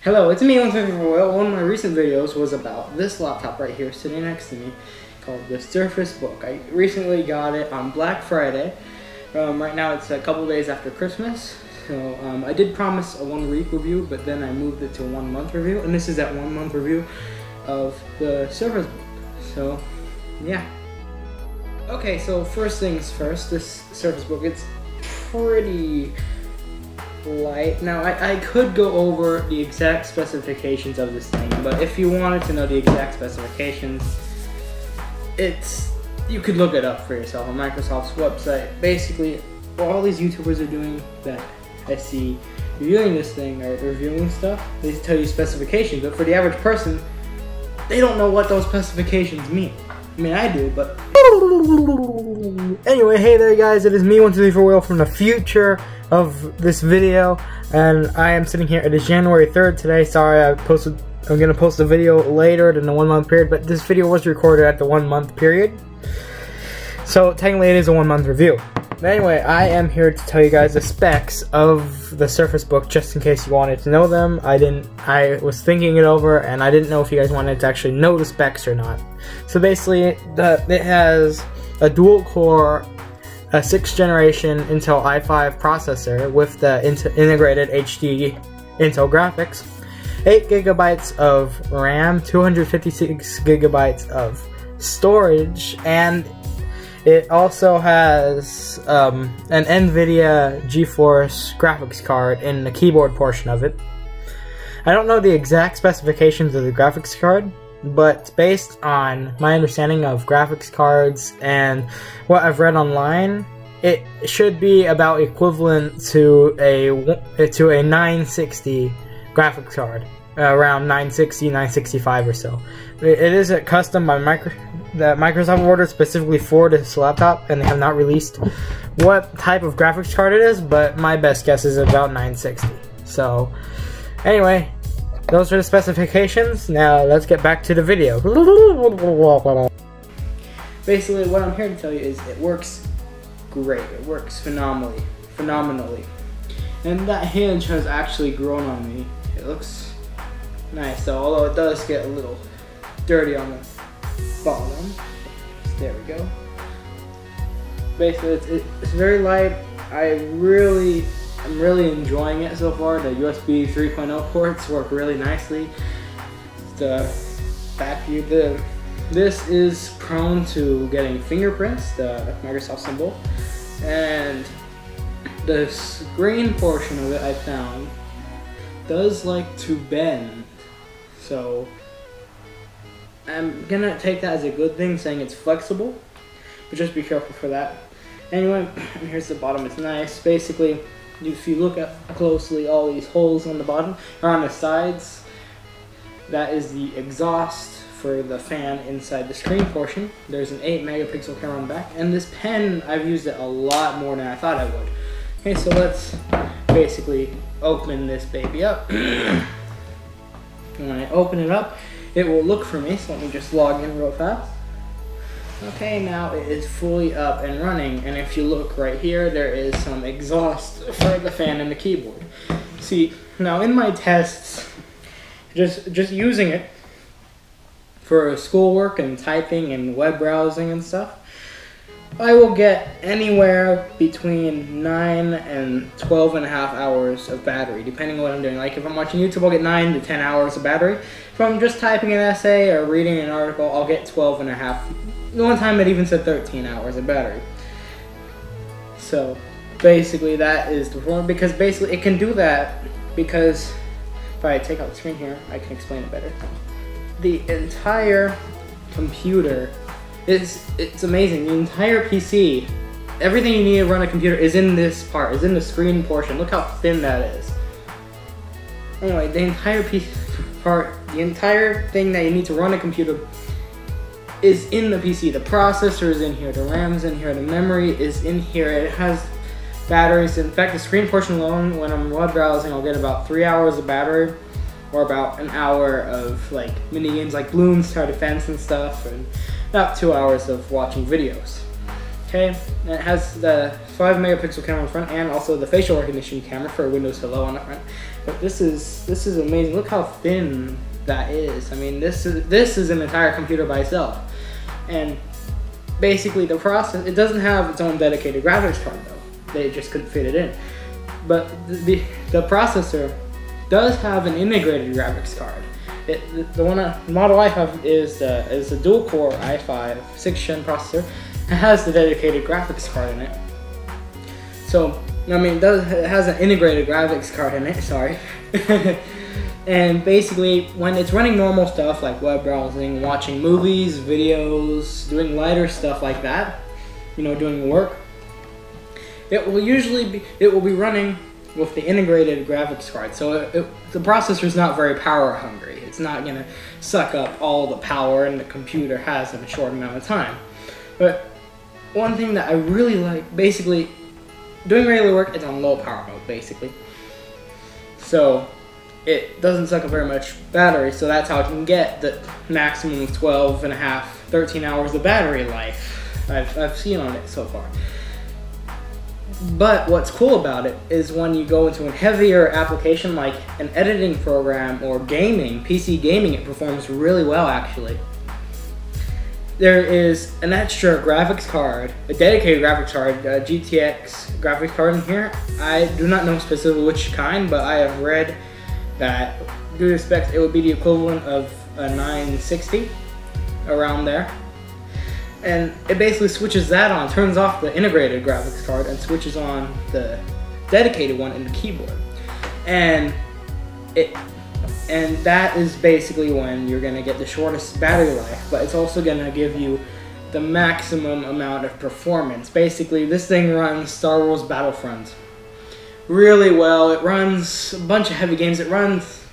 Hello, it's me, One of my recent videos was about this laptop right here sitting next to me called the Surface Book. I recently got it on Black Friday. Right now it's a couple days after Christmas. So I did promise a 1 week review, but then I moved it to a 1 month review. And this is that 1 month review of the Surface Book. So yeah. Okay, so first things first, this Surface Book, it's pretty light. Now I could go over the exact specifications of this thing, but if you wanted to know the exact specifications, you could look it up for yourself on Microsoft's website. Basically, what all these YouTubers are doing that I see reviewing this thing or reviewing stuff, they tell you specifications, but for the average person, they don't know what those specifications mean. I mean, I do, but anyway, hey there guys, it is me, 123 from the future of this video, and I am sitting here. It is January 3rd today. Sorry, I'm gonna post a video later than the 1 month period, but this video was recorded at the 1 month period, so technically it is a 1 month review. But anyway, I am here to tell you guys the specs of the Surface Book, just in case you wanted to know them. I was thinking it over, and I didn't know if you guys wanted to actually know the specs or not. So basically, it has a dual-core, a 6th generation Intel i5 processor with the integrated HD Intel graphics, 8 GB of RAM, 256 GB of storage, and it also has an NVIDIA GeForce graphics card in the keyboard portion of it. I don't know the exact specifications of the graphics card, but based on my understanding of graphics cards and what I've read online, it should be about equivalent to a 960 graphics card, around 960, 965 or so. It is a custom by that Microsoft ordered specifically for this laptop, and they have not released what type of graphics card it is, but my best guess is about 960. So anyway, those are the specifications. Now let's get back to the video. Basically, what I'm here to tell you is it works great. It works phenomenally. And that hinge has actually grown on me. It looks nice though, although it does get a little dirty on the bottom. There we go. Basically, it's very light. I'm really enjoying it so far. The USB 3.0 ports work really nicely. The back view, this is prone to getting fingerprints, the Microsoft symbol, and the screen portion of it I found does like to bend. So I'm gonna take that as a good thing, saying it's flexible, but just be careful for that. Anyway, here's the bottom. It's nice. Basically, if you look at closely, all these holes on the bottom or on the sides, that is the exhaust for the fan inside the screen portion. There's an 8 megapixel camera on the back, and this pen, I've used it a lot more than I thought I would. Okay, so let's basically open this baby up. And when I open it up, it will look for me, so let me just log in real fast. Okay, now it is fully up and running, and if you look right here, there is some exhaust for the fan and the keyboard. See, now in my tests, just using it for schoolwork and typing and web browsing and stuff, I will get anywhere between 9 and 12.5 hours of battery, depending on what I'm doing. Like if I'm watching YouTube, I'll get 9 to 10 hours of battery. If I'm just typing an essay or reading an article, I'll get 12.5. The one time it even said 13 hours of battery. So basically that is the form, because basically it can do that because if I take out the screen here, I can explain it better. The entire computer, it's amazing. The entire PC, everything you need to run a computer is in this part, is in the screen portion. Look how thin that is. Anyway, the entire the entire thing that you need to run a computer is in the PC. The processor is in here, the RAM is in here, the memory is in here. It has batteries. In fact, the screen portion alone, when I'm web browsing, I'll get about 3 hours of battery, or about an hour of like mini games like Bloons Tower Defense and stuff, and about 2 hours of watching videos. Okay, and it has the 5 megapixel camera in front and also the facial recognition camera for Windows Hello on the front. But this is amazing. Look how thin that is. I mean, this is an entire computer by itself. And basically the process, it doesn't have its own dedicated graphics card though. They just couldn't fit it in. But the processor does have an integrated graphics card. The model I have is a dual-core i5 6th gen processor. It has the dedicated graphics card in it. So, I mean, it has an integrated graphics card in it, sorry. And basically, when it's running normal stuff like web browsing, watching movies, videos, doing lighter stuff like that, you know, doing work, it will be running with the integrated graphics card. So the processor's not very power hungry. It's not gonna suck up all the power and the computer has in a short amount of time. But one thing that I really like, basically, doing regular work, it's on low power mode, basically. So it doesn't suck up very much battery, so that's how it can get the maximum of 12 and a half, 13 hours of battery life I've seen on it so far. But what's cool about it is when you go into a heavier application like an editing program or gaming, PC gaming, it performs really well actually. There is an extra graphics card, a dedicated graphics card, a GTX graphics card in here. I do not know specifically which kind, but I have read that due to specs it would be the equivalent of a 960, around there. And it basically switches that on, turns off the integrated graphics card and switches on the dedicated one in the keyboard. And that is basically when you're gonna get the shortest battery life, but it's also gonna give you the maximum amount of performance. Basically, this thing runs Star Wars Battlefront really well. It runs a bunch of heavy games. It runs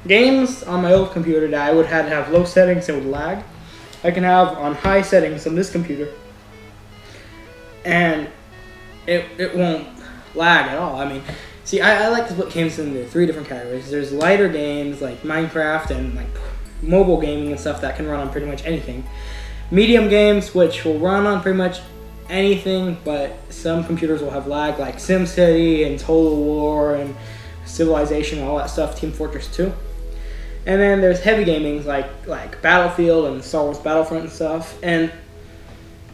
games on my old computer that I would have to have low settings and would lag. I can have on high settings on this computer, and it won't lag at all. I mean, see, I like to put games into 3 different categories. There's lighter games like Minecraft and like mobile gaming and stuff that can run on pretty much anything. Medium games, which will run on pretty much anything, but some computers will have lag, like SimCity and Total War and Civilization and all that stuff, Team Fortress 2. And then there's heavy gamings like Battlefield and Star Wars Battlefront and stuff. And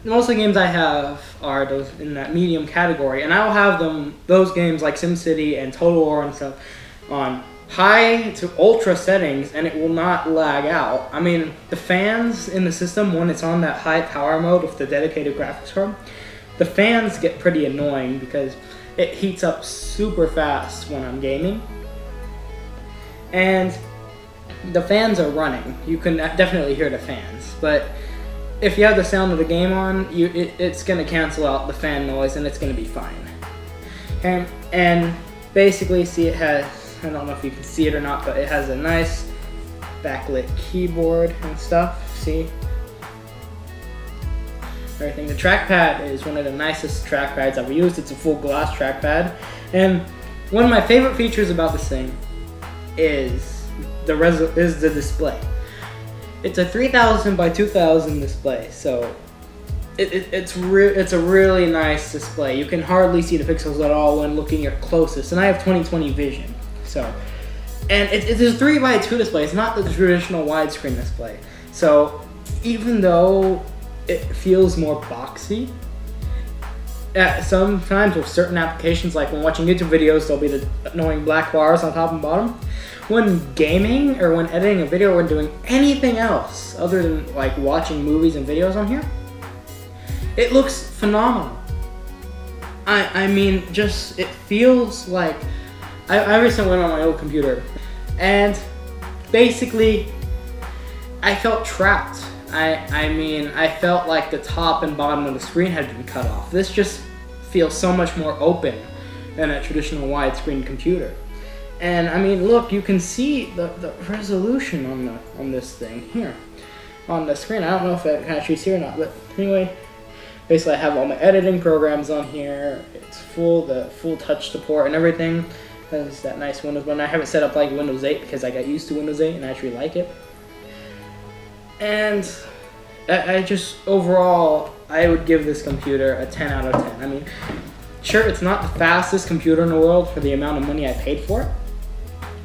most of the games I have are those in that medium category. And I'll have those games like SimCity and Total War and stuff on high to ultra settings, and it will not lag out. I mean, the fans in the system, when it's on that high power mode with the dedicated graphics card, the fans get pretty annoying because it heats up super fast when I'm gaming. And the fans are running. You can definitely hear the fans, but if you have the sound of the game on, it's going to cancel out the fan noise and it's going to be fine. And basically, see, it has, I don't know if you can see it or not, but it has a nice backlit keyboard and stuff, see? Everything. The trackpad is one of the nicest trackpads I've used. It's a full glass trackpad. And one of my favorite features about this thing is the display. It's a 3000 by 2000 display, so it's a really nice display. You can hardly see the pixels at all when looking at closest, and I have 20/20 vision. So, and it's a 3 by 2 display. It's not the traditional widescreen display. So even though it feels more boxy, sometimes with certain applications, like when watching YouTube videos, there'll be the annoying black bars on top and bottom. When gaming or when editing a video or doing anything else other than like watching movies and videos on here, it looks phenomenal. I mean, just, it feels like, I recently went on my old computer and basically I felt trapped. I mean, I felt like the top and bottom of the screen had been cut off. This just feels so much more open than a traditional widescreen computer. And I mean, look, you can see the resolution on this thing here on the screen. I don't know if I can actually see or not, but anyway, basically I have all my editing programs on here. It's the full touch support and everything. It has that nice Windows button. I have it set up like Windows 8 because I got used to Windows 8 and I actually like it. And I just, overall, I would give this computer a 10 out of 10. I mean, sure, it's not the fastest computer in the world for the amount of money I paid for it,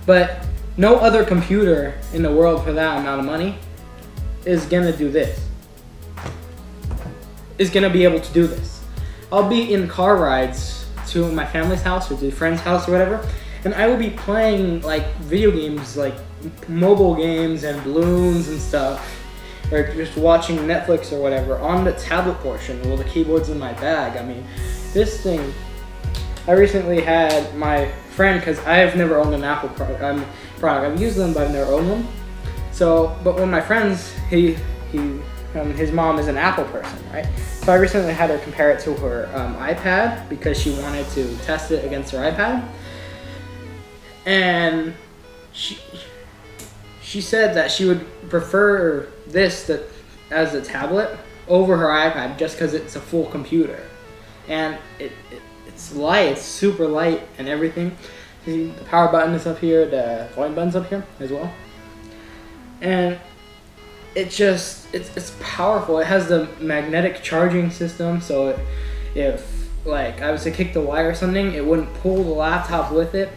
but no other computer in the world for that amount of money is gonna do this. Is gonna be able to do this. I'll be in car rides to my family's house or to a friend's house or whatever, and I will be playing like video games, like mobile games and balloons and stuff, or just watching Netflix or whatever on the tablet portion while the keyboard's in my bag. I mean, this thing, I recently had my friend, because I've never owned an Apple product. I've used them, but I've never owned them. So, but when my friends, his mom is an Apple person, right? So I recently had her compare it to her iPad because she wanted to test it against her iPad. And she said that she would prefer this as a tablet over her iPad just because it's a full computer. And it's light, it's super light and everything. See, the power button is up here, the volume button's up here as well. And it's powerful. It has the magnetic charging system, so if like I was to kick the wire or something, it wouldn't pull the laptop with it.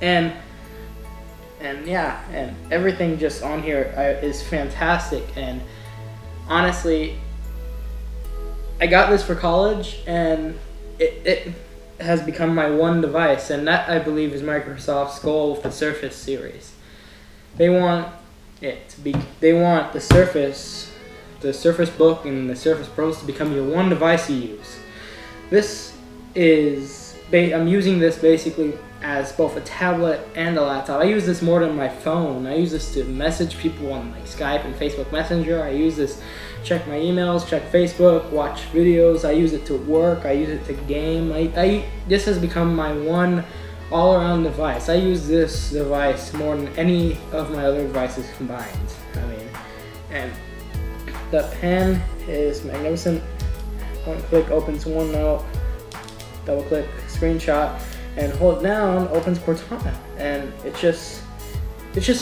And yeah, and everything just on here is fantastic. And honestly, I got this for college, and it has become my one device, and that, I believe, is Microsoft's goal with the Surface series. They want the Surface Book and the Surface Pros to become your one device you use. I'm using this basically as both a tablet and a laptop. I use this more than my phone. I use this to message people on like Skype and Facebook Messenger. I use this to check my emails, check Facebook, watch videos. I use it to work. I use it to game. This has become my one all-around device. I use this device more than any of my other devices combined. I mean, and the pen is magnificent. One click opens OneNote, double click screenshot, and hold down opens Cortana. And it's just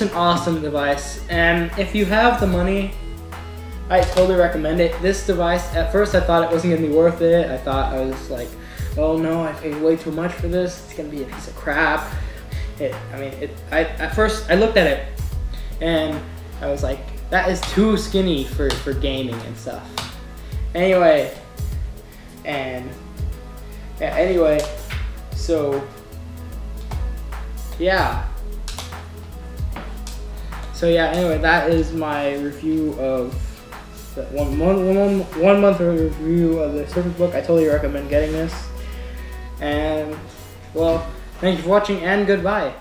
an awesome device. And if you have the money, I totally recommend it. This device, at first I thought it wasn't gonna be worth it. I thought, I was like, oh no, I paid way too much for this. It's gonna be a piece of crap. At first I looked at it and I was like, that is too skinny for gaming and stuff. Anyway, so anyway, that is my review of the one month review of the Surface Book. I totally recommend getting this. And well, thank you for watching, and goodbye.